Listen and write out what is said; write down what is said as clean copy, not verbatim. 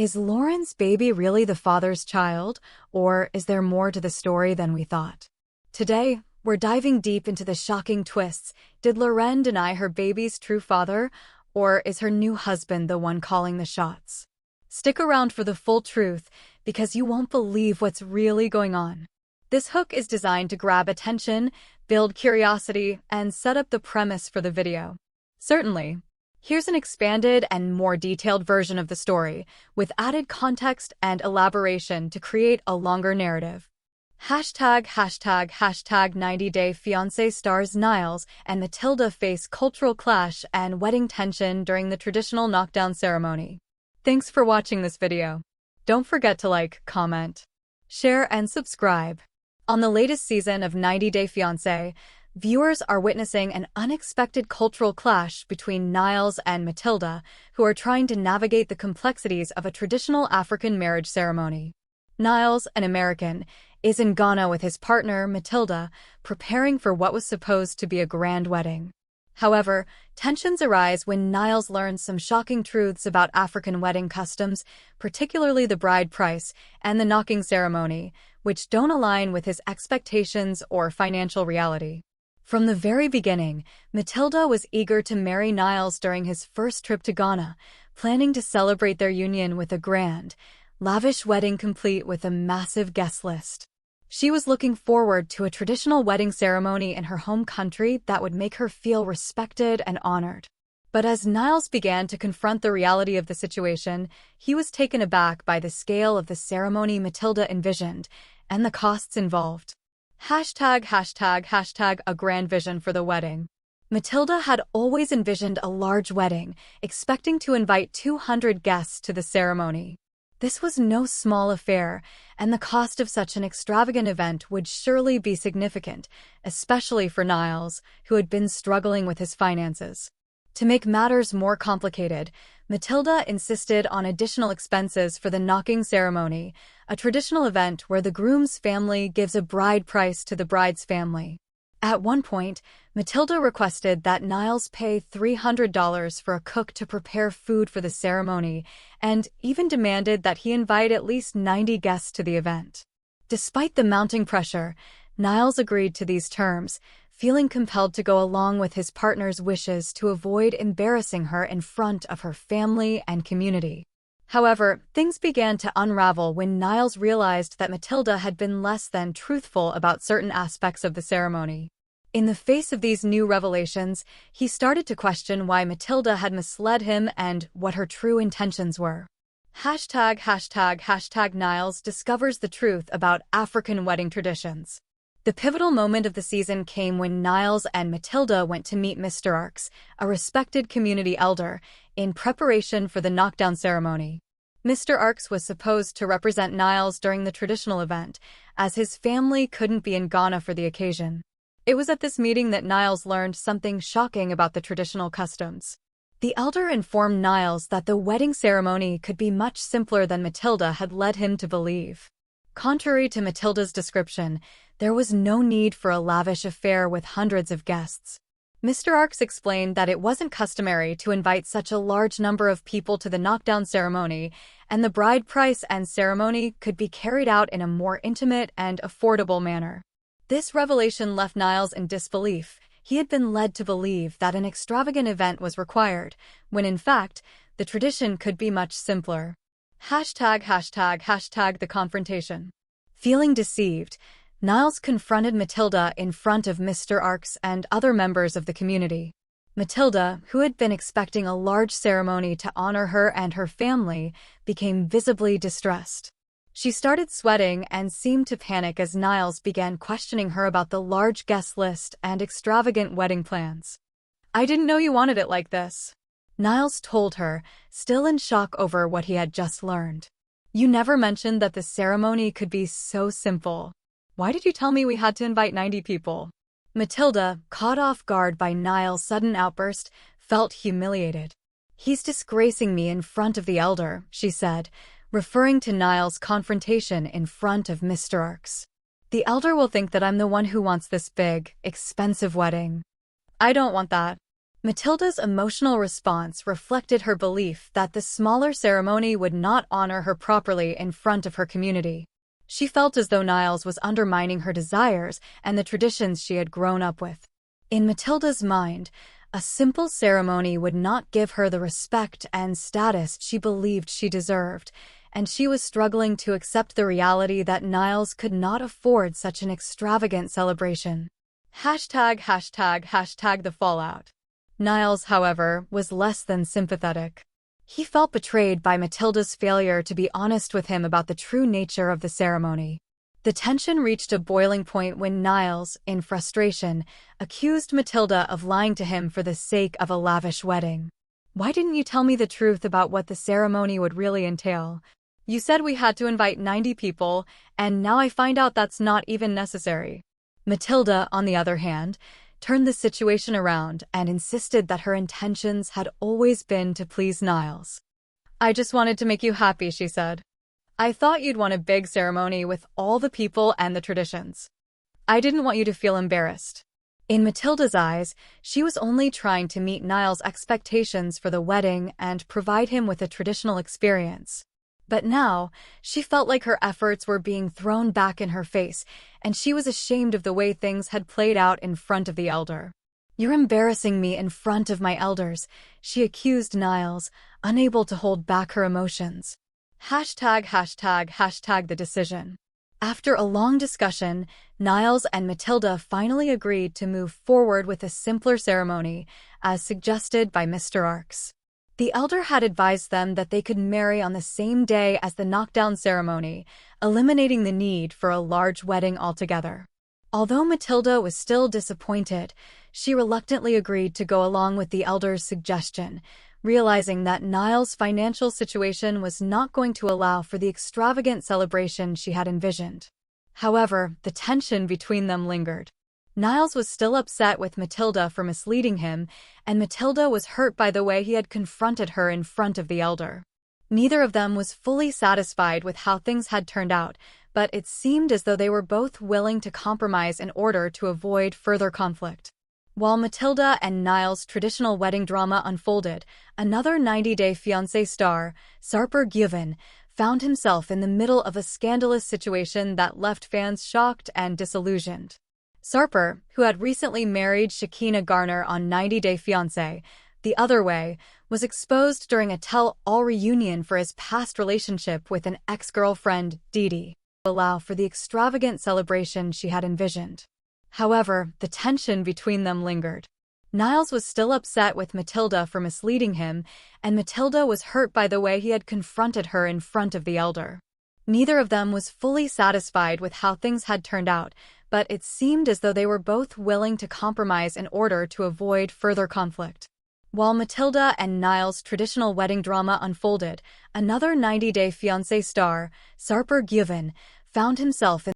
Is Loren's baby really the father's child, or is there more to the story than we thought? Today, we're diving deep into the shocking twists. Did Loren deny her baby's true father, or is her new husband the one calling the shots? Stick around for the full truth, because you won't believe what's really going on. This hook is designed to grab attention, build curiosity, and set up the premise for the video. Certainly. Here's an expanded and more detailed version of the story, with added context and elaboration to create a longer narrative. #####90 Day Fiance stars Niles and Matilda face cultural clash and wedding tension during the traditional knockdown ceremony. Thanks for watching this video. Don't forget to like, comment, share, and subscribe. On the latest season of 90 Day Fiance, viewers are witnessing an unexpected cultural clash between Niles and Matilda, who are trying to navigate the complexities of a traditional African marriage ceremony. Niles, an American, is in Ghana with his partner, Matilda, preparing for what was supposed to be a grand wedding. However, tensions arise when Niles learns some shocking truths about African wedding customs, particularly the bride price and the knocking ceremony, which don't align with his expectations or financial reality. From the very beginning, Matilda was eager to marry Niles during his first trip to Ghana, planning to celebrate their union with a grand, lavish wedding complete with a massive guest list. She was looking forward to a traditional wedding ceremony in her home country that would make her feel respected and honored. But as Niles began to confront the reality of the situation, he was taken aback by the scale of the ceremony Matilda envisioned and the costs involved. ####A grand vision for the wedding. Matilda had always envisioned a large wedding, expecting to invite 200 guests to the ceremony. This was no small affair, and the cost of such an extravagant event would surely be significant, especially for Niles, who had been struggling with his finances. To make matters more complicated, Matilda insisted on additional expenses for the knocking ceremony, a traditional event where the groom's family gives a bride price to the bride's family. At one point, Matilda requested that Niles pay $300 for a cook to prepare food for the ceremony, and even demanded that he invite at least 90 guests to the event. Despite the mounting pressure, Niles agreed to these terms, feeling compelled to go along with his partner's wishes to avoid embarrassing her in front of her family and community. However, things began to unravel when Niles realized that Matilda had been less than truthful about certain aspects of the ceremony. In the face of these new revelations, he started to question why Matilda had misled him and what her true intentions were. ###Niles discovers the truth about African wedding traditions. The pivotal moment of the season came when Niles and Matilda went to meet Mr. Arks, a respected community elder, in preparation for the knockdown ceremony. Mr. Arks was supposed to represent Niles during the traditional event, as his family couldn't be in Ghana for the occasion. It was at this meeting that Niles learned something shocking about the traditional customs. The elder informed Niles that the wedding ceremony could be much simpler than Matilda had led him to believe. Contrary to Matilda's description, there was no need for a lavish affair with hundreds of guests. Mr. Arks explained that it wasn't customary to invite such a large number of people to the knockdown ceremony, and the bride price and ceremony could be carried out in a more intimate and affordable manner. This revelation left Niles in disbelief. He had been led to believe that an extravagant event was required, when in fact, the tradition could be much simpler. ###The confrontation. Feeling deceived, Niles confronted Matilda in front of Mr. Arks and other members of the community. Matilda, who had been expecting a large ceremony to honor her and her family, became visibly distressed. She started sweating and seemed to panic as Niles began questioning her about the large guest list and extravagant wedding plans. "I didn't know you wanted it like this," Niles told her, still in shock over what he had just learned. "You never mentioned that the ceremony could be so simple. Why did you tell me we had to invite 90 people? Matilda, caught off guard by Niles' sudden outburst, felt humiliated. "He's disgracing me in front of the elder," she said, referring to Niles' confrontation in front of Mr. Arks. "The elder will think that I'm the one who wants this big, expensive wedding. I don't want that." Matilda's emotional response reflected her belief that the smaller ceremony would not honor her properly in front of her community. She felt as though Niles was undermining her desires and the traditions she had grown up with. In Matilda's mind, a simple ceremony would not give her the respect and status she believed she deserved, and she was struggling to accept the reality that Niles could not afford such an extravagant celebration. #### the fallout. Niles, however, was less than sympathetic. He felt betrayed by Matilda's failure to be honest with him about the true nature of the ceremony. The tension reached a boiling point when Niles, in frustration, accused Matilda of lying to him for the sake of a lavish wedding. "Why didn't you tell me the truth about what the ceremony would really entail? You said we had to invite 90 people, and now I find out that's not even necessary." Matilda, on the other hand, turned the situation around and insisted that her intentions had always been to please Niles. "I just wanted to make you happy," she said. "I thought you'd want a big ceremony with all the people and the traditions. I didn't want you to feel embarrassed." In Matilda's eyes, she was only trying to meet Niles' expectations for the wedding and provide him with a traditional experience. But now, she felt like her efforts were being thrown back in her face, and she was ashamed of the way things had played out in front of the elder. "You're embarrassing me in front of my elders," she accused Niles, unable to hold back her emotions. #### the decision. After a long discussion, Niles and Matilda finally agreed to move forward with a simpler ceremony, as suggested by Mr. Arks. The elder had advised them that they could marry on the same day as the knockdown ceremony, eliminating the need for a large wedding altogether. Although Matilda was still disappointed, she reluctantly agreed to go along with the elder's suggestion, realizing that Niles' financial situation was not going to allow for the extravagant celebration she had envisioned. However, the tension between them lingered. Niles was still upset with Matilda for misleading him, and Matilda was hurt by the way he had confronted her in front of the elder. Neither of them was fully satisfied with how things had turned out, but it seemed as though they were both willing to compromise in order to avoid further conflict. While Matilda and Niles' traditional wedding drama unfolded, another 90-Day Fiance star, Sarper Guven, found himself in the middle of a scandalous situation that left fans shocked and disillusioned. Sarper, who had recently married Shekinah Garner on 90-Day Fiance, The Other Way, was exposed during a tell-all reunion for his past relationship with an ex-girlfriend, DeeDee, to allow for the extravagant celebration she had envisioned. However, the tension between them lingered. Niles was still upset with Matilda for misleading him, and Matilda was hurt by the way he had confronted her in front of the elder. Neither of them was fully satisfied with how things had turned out, but it seemed as though they were both willing to compromise in order to avoid further conflict. While Matilda and Niles' traditional wedding drama unfolded, another 90-Day Fiance star, Sarper Guven, found himself in